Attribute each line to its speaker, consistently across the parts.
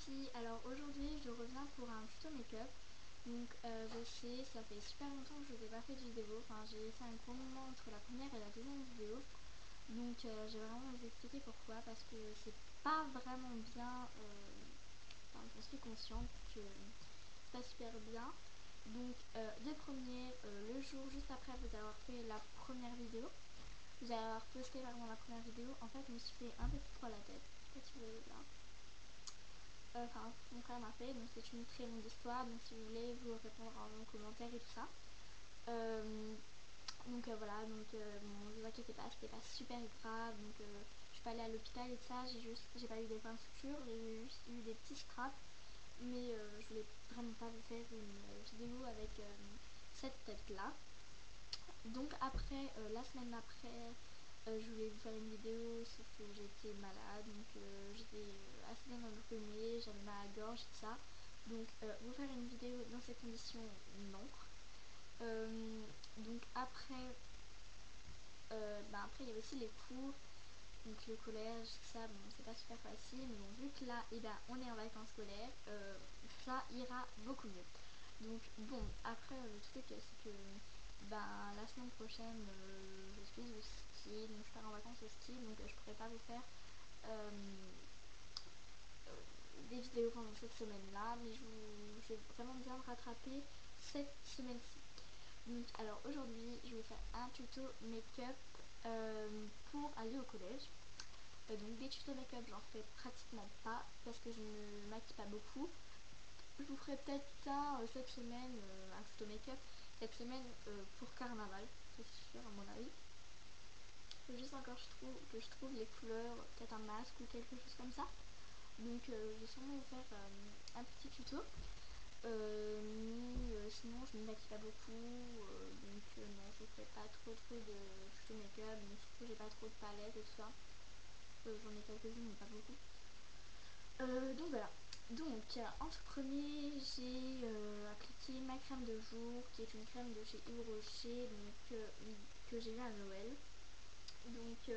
Speaker 1: Lucie, alors aujourd'hui je reviens pour un tuto make-up. Donc je sais, ça fait super longtemps que je n'ai pas fait de vidéo, enfin j'ai fait un gros moment entre la première et la deuxième vidéo. Donc j'ai vraiment vous expliquer pourquoi, parce que c'est pas vraiment bien, enfin j'en suis consciente que c'est pas super bien. Donc de première, le jour juste après vous avoir fait la première vidéo, vous allez avoir posté vraiment la première vidéo, en fait je me suis fait un petit trou à la tête, je sais pas si vous voyez là. Enfin, mon frère m'a fait, donc c'est une très longue histoire, donc si vous voulez vous répondre en commentaire et tout ça. Voilà, donc bon, ne vous inquiétez pas, c'était pas super grave, donc je suis pas allée à l'hôpital et tout ça, j'ai pas eu des points de suture, j'ai juste eu des petits scraps, mais je voulais vraiment pas vous faire une vidéo avec cette tête là. Donc après, la semaine d'après, je voulais vous faire une vidéo, sauf que j'étais malade, donc j'étais assez bien enrhumée, j'avais mal à la gorge et tout ça. Donc vous faire une vidéo dans ces conditions, non. Donc après, après il y avait aussi les cours, donc le collège, ça, bon c'est pas super facile, mais bon vu que là, on est en vacances scolaires, ça ira beaucoup mieux. Donc bon, après le truc c'est que la semaine prochaine je suis au ski, donc je pars en vacances au ski, donc je pourrais pas vous faire euh, des vidéos pendant cette semaine là, mais je vais vraiment bien me rattraper cette semaine-ci. Donc alors aujourd'hui je vais faire un tuto make-up pour aller au collège. Donc des tutos make-up j'en fais pratiquement pas parce que je ne maquille pas beaucoup. Je vous ferai peut-être un cette semaine, un tuto make-up cette semaine pour carnaval, c'est sûr à mon avis. Faut juste encore que je trouve les couleurs, peut-être un masque ou quelque chose comme ça. Donc je vais sûrement vous faire un petit tuto. Sinon je ne maquille pas beaucoup, donc non je ne ferai pas trop de tuto make-up, mais surtout j'ai pas trop de palettes et tout ça. J'en ai quelques-unes mais pas beaucoup. Donc voilà. Donc en tout premier j'ai appliqué ma crème de jour qui est une crème de chez Yves Rocher, donc que j'ai eu à Noël. Donc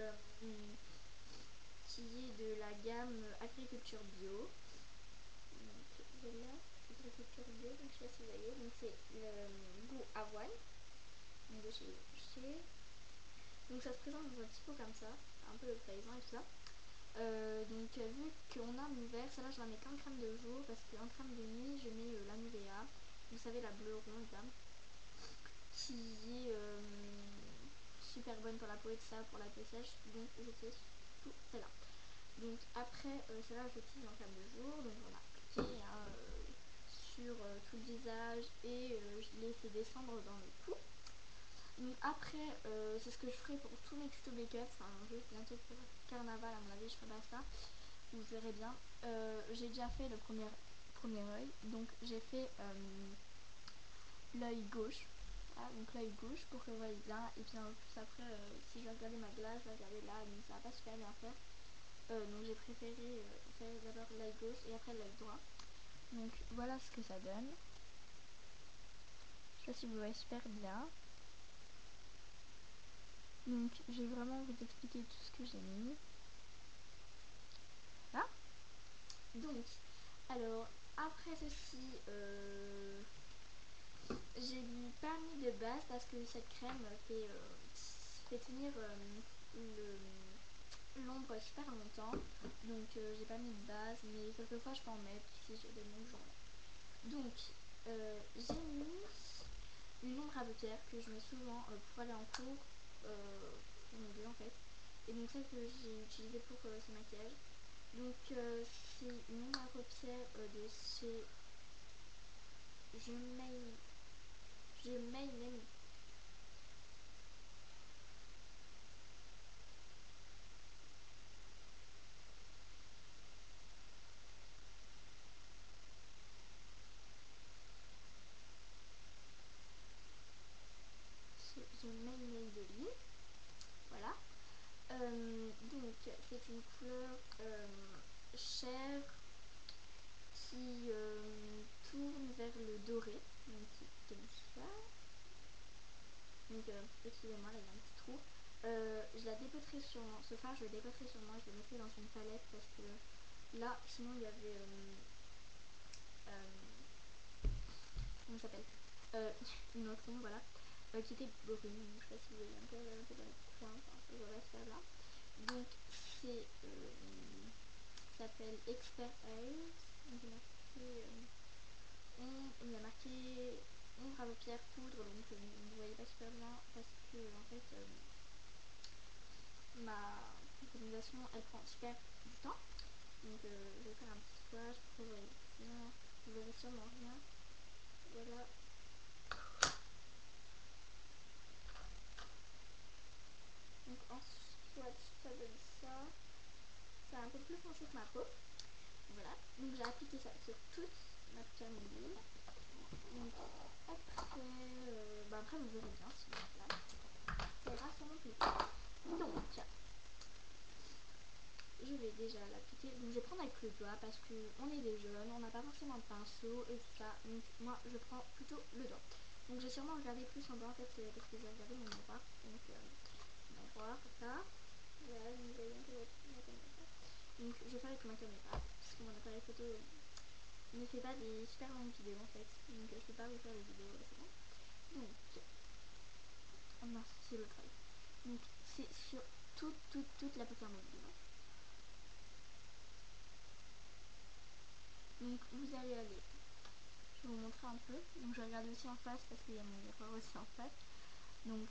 Speaker 1: qui est de la gamme agriculture bio. Donc voilà, agriculture bio, donc je sais pas si vous voyez, donc c'est le goût avoine, donc de chez Yves Rocher. Donc ça se présente dans un petit pot comme ça, un peu le paysan et tout ça. Vu qu'on a l'hiver, celle-là je la mets qu'en crème de jour parce qu'en crème de nuit je mets la Nivea, vous savez la bleue ronde là, qui est super bonne pour la peau et tout ça, pour la peau sèche, donc j'utilise tout celle-là. Donc après celle-là je l'utilise en crème de jour, donc j'en ai appliqué sur tout le visage et je l'ai fait descendre dans le cou. Donc après c'est ce que je ferai pour tous mes tutos make-up, enfin juste bientôt pour carnaval à mon avis je ferai pas ça, vous verrez bien. J'ai déjà fait le premier œil, donc j'ai fait l'œil gauche, voilà, donc l'œil gauche pour que vous voyez bien, et puis en plus après si je vais regarder ma glace, je vais regarder là, donc ça va pas super bien faire. Donc j'ai préféré faire d'abord l'œil gauche et après l'œil droit. Donc voilà ce que ça donne. Je sais pas si vous voyez super bien. Donc je vais vraiment vous expliquer tout ce que j'ai mis. Voilà. Donc alors après ceci j'ai pas mis de base parce que cette crème fait tenir l'ombre super longtemps, donc j'ai pas mis de base, mais quelquefois je peux en mettre si j'ai des longues journées. Donc j'ai mis une ombre à paupières que je mets souvent pour aller en cours, pour mon bleu en fait, et donc celle que j'ai utilisée pour ce maquillage. Donc c'est une ombre à paupières de chez Je May Name. Je May Maybelline, voilà. Donc c'est une couleur chair qui tourne vers le doré, donc c'est comme ça. Donc excusez-moi, là il y a un petit trou. Je la dépoterai sur moi, ce fard je le dépoterai sur moi, je le mettrai dans une palette parce que là sinon il y avait comment ça s'appelle, une autre crayon, voilà, qui était brune. Je sais pas si vous voyez un peu dans les coins, enfin ça se voit pas super bien. Donc c'est ça s'appelle Expert Eyes. Donc il y a marqué ombre à paupières poudre, donc vous ne voyez pas super bien parce que en fait ma préconisation elle prend super du temps. Donc je vais faire un petit swatch pour que vous voyez, sinon vous verrez sûrement rien. Voilà. Donc en swatch ça donne ça. C'est un peu plus foncé que ma peau. Voilà. Donc j'ai appliqué ça sur toute ma paupière mobile. Donc après, après vous verrez bien si vous êtes là. Ça ira sûrement plus vite. Donc je vais déjà l'appliquer. Donc je vais prendre avec le doigt parce qu'on est des jeunes, on n'a pas forcément de pinceau et tout ça. Donc moi je prends plutôt le doigt. Donc j'ai sûrement regardé plus en bas en fait parce que j'ai regardé mon miroir. Donc miroir là. Voilà, vous voyez un peu ma caméra. Donc je vais faire avec ma caméra parce que mon appareil photo ne fait pas des super longues vidéos en fait. Donc je peux pas vous faire des vidéos assez longues. Donc oh mince, c'est l'autre œil. Donc c'est sur toute la paupière mobile. Donc vous allez aller, je vais vous montrer un peu. Donc je regarde aussi en face parce qu'il y a mon miroir aussi en face. Donc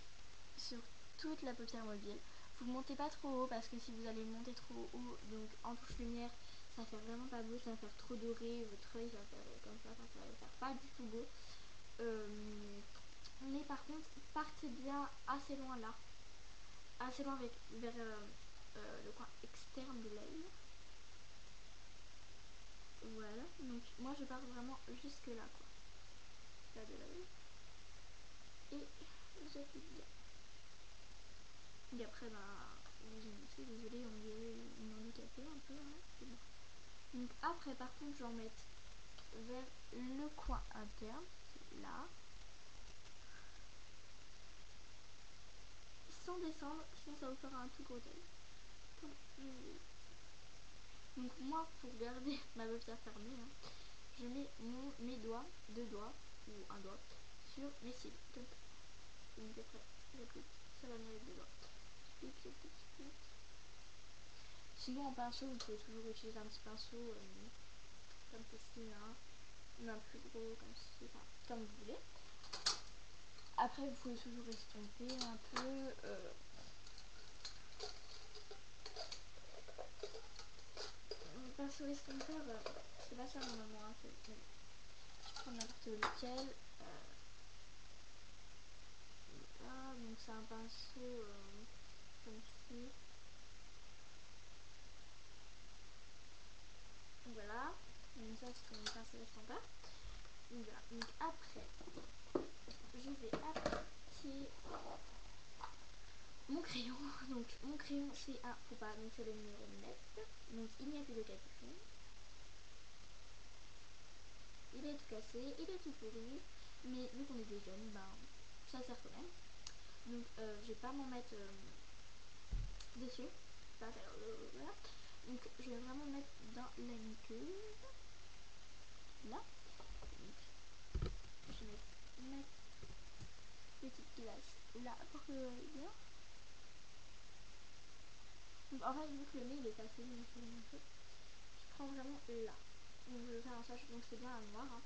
Speaker 1: sur toute la paupière mobile. Vous montez pas trop haut parce que si vous allez monter trop haut, donc en touche lumière, ça va faire vraiment pas beau, ça va faire trop doré, votre œil va faire comme ça, enfin ça va faire pas du tout beau. Mais par contre, partez bien assez loin là, assez loin vers le coin externe de l'œil. Voilà, donc moi je pars vraiment jusque là quoi, là de l'œil. Et j'applique bien. Et après je suis désolée, on dirait une handicapée un peu hein, c'est bon. Donc après par contre j'en mets vers le coin interne, là, sans descendre, sinon ça vous fera un tout gros œil. Comme je vous dis. Donc moi pour garder ma paupière fermée, hein, je mets mes doigts, deux doigts ou un doigt sur mes cils, comme ça. Donc après j'applique, ça va venir avec deux doigts. J'applique. Sinon en pinceau vous pouvez toujours utiliser un petit pinceau comme ceci là, ou un plus gros comme ceci, enfin comme vous voulez. Après vous pouvez toujours estomper un peu. Le pinceau estompeur, c'est pas ça normalement, hein, je prends n'importe lequel. Voilà, donc c'est un pinceau comme ci. Voilà, donc ça c'est mon pinceau estompeur. Donc voilà, donc après je vais appliquer mon crayon. Donc mon crayon c'est un faux pas, donc c'est le numéro 9. Donc il n'y a plus de capuchon. Il est tout cassé, il est tout pourri, mais vu qu'on est des jeunes, ben ça sert quand même. Donc je vais pas m'en mettre dessus, pas faire voilà. Donc je vais vraiment mettre dans la muqueuse, là. Donc je vais mettre ma petite glace là pour que vous voyez bien. Donc en fait vu que le nez il est cassé, donc je prends vraiment là. Donc je vais faire un swatch, donc c'est bien un noir. Hein.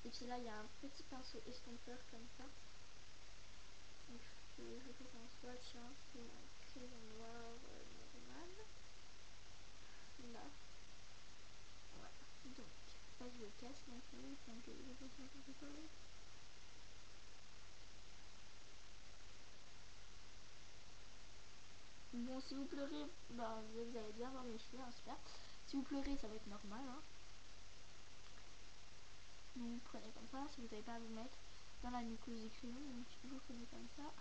Speaker 1: Et puis là il y a un petit pinceau estompeur comme ça. Donc je fais un swatch, hein. C'est un crayon noir normal. Là. Voilà. Donc pas que je le casse non plus, enfin que je fasse n'importe quoi. Bon, si vous pleurez, bah, vous allez bien voir mes cheveux, hein, super. Si vous pleurez, ça va être normal. Hein. Donc vous prenez comme ça, si vous n'avez pas à vous mettre dans la muqueuse du crayon, donc vous prenez comme ça.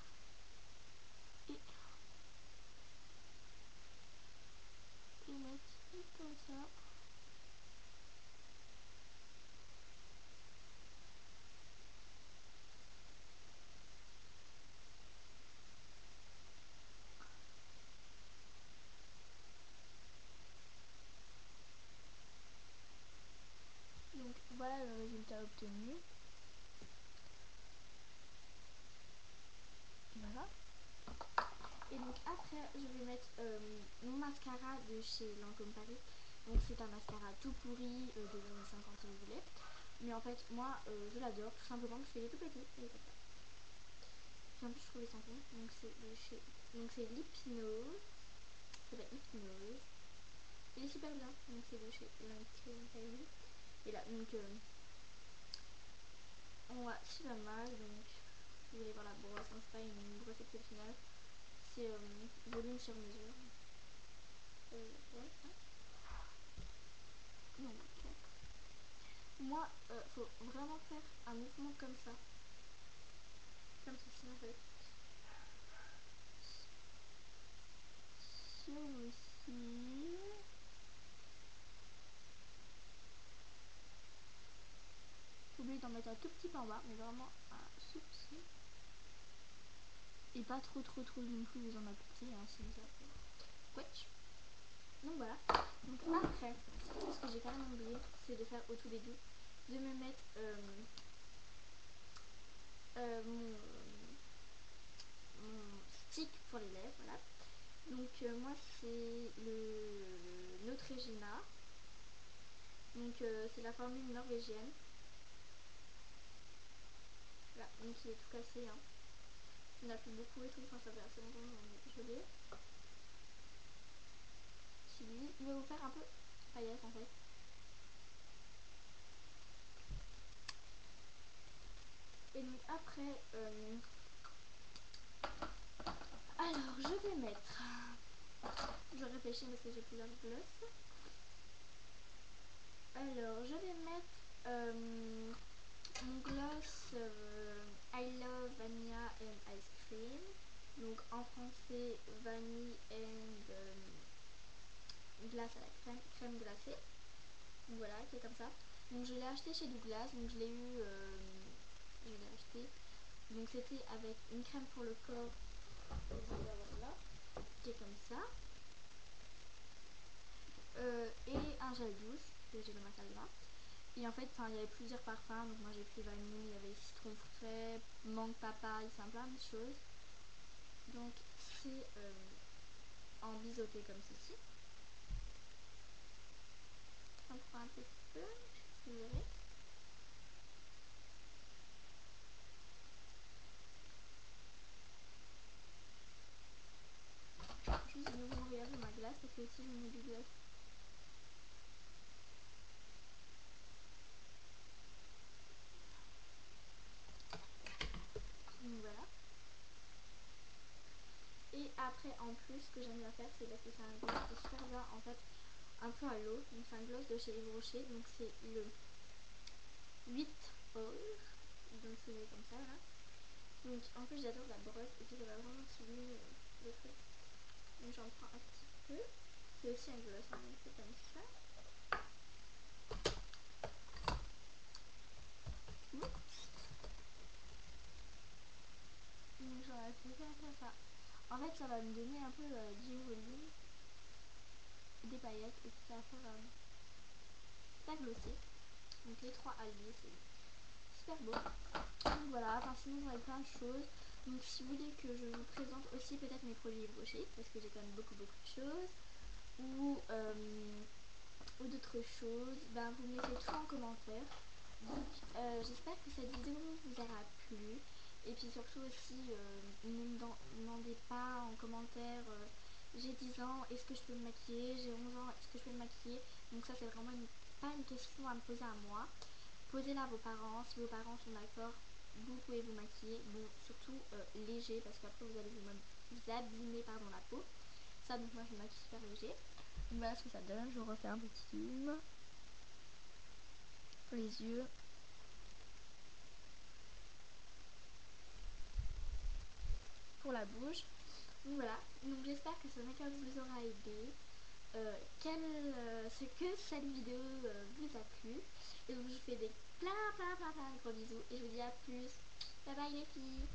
Speaker 1: Et mettre comme ça. Donc voilà le résultat obtenu. Voilà. Et donc après je vais mettre mon mascara de chez Lancôme Paris. Donc c'est un mascara tout pourri de 2,50 € si vous voulez. Mais en fait moi je l'adore tout simplement parce qu'il est tout petit. Il est comme ça. Puis en plus je trouvais sans compte. Donc c'est de chez. Donc c'est l'Hypnose. Ça s'appelle Hypnose. Il est super bien. Donc c'est de chez Lancôme Paris. Et là donc on voit super mal. Donc si vous voulez voir la brosse, hein, c'est pas une brosse exceptionnelle. C'est volume sur mesure. Ouais, ça. Donc, moi, faut vraiment faire un mouvement comme ça. Comme ceci en fait. Celui-ci. Oubliez d'en mettre un tout petit peu en bas, mais vraiment un soupçon. Et pas trop non plus, vous en appliquez, hein, sinon ça fait quetch. Donc voilà. Donc après, ce que j'ai quand même oublié, c'est de faire au tout début, de me mettre mon stick pour les lèvres, voilà. Donc moi c'est le Neutrogena. Donc c'est la formule norvégienne. Voilà, donc il est tout cassé, hein. Il n'y en a plus beaucoup et tout, enfin ça fait assez longtemps que je l'ai. Lui, il va vous faire un peu paillette en fait. Et donc après, alors je vais mettre, je réfléchis parce que j'ai plusieurs glosses. Alors je vais mettre mon gloss I Love Vanilla and Ice Cream. Donc en français vanille and glace à la crème, crème glacée. Donc voilà, qui est comme ça. Donc je l'ai acheté chez Douglas, donc je l'ai eu, je l'ai acheté. Donc c'était avec une crème pour le corps, voilà, qui est comme ça. Et un gel douche que j'ai dans ma salle de bain. Et en fait, il y avait plusieurs parfums, donc moi j'ai pris vanille, il y avait citron frais, mangue papaye, enfin plein de choses. Donc c'est en biseauté comme ceci. On prend un petit peu, si vous verrez. Juste je vais vous regarder ma glace parce que aussi je mets du glace. Donc voilà. Et après en plus ce que j'aime bien faire c'est parce que c'est un gloss qui est super bien en fait un peu à l'eau. Donc c'est un gloss de chez Yves Rocher. Donc c'est le 8 Hour. Donc c'est comme ça là. Donc en plus j'adore la brosse et puis ça va vraiment sublimer le truc. Donc j'en prends un petit peu. C'est aussi un gloss, hein, donc c'est comme ça. Oups. Donc j'en ai fait ça. En fait ça va me donner un peu du volume, des paillettes et puis ça va faire ça glosser. Donc les trois alliés c'est super beau. Donc voilà, enfin sinon j'en ai plein de choses. Donc si vous voulez que je vous présente aussi peut-être mes produits Yves Rocher, parce que j'ai quand même beaucoup de choses, ou d'autres choses, ben vous mettez tout en commentaire. Donc j'espère que cette vidéo vous aura plu. Et puis surtout aussi, ne me demandez pas en commentaire, j'ai 10 ans, est-ce que je peux me maquiller? J'ai 11 ans, est-ce que je peux me maquiller? Donc ça c'est vraiment pas une question à me poser à moi. Posez-la à vos parents, si vos parents sont d'accord, vous pouvez vous maquiller. Bon, surtout léger, parce qu'après vous allez vous abîmer la peau. Ça donc moi je me maquille super léger. Donc voilà ce que ça donne, je vous refais un petit zoom. Les yeux. Pour la bouche. Donc voilà, donc j'espère que ce make-up vous aura aidé. Ce que cette vidéo vous a plu. Et donc je vous fais des plein de gros bisous. Et je vous dis à plus. Bye bye les filles.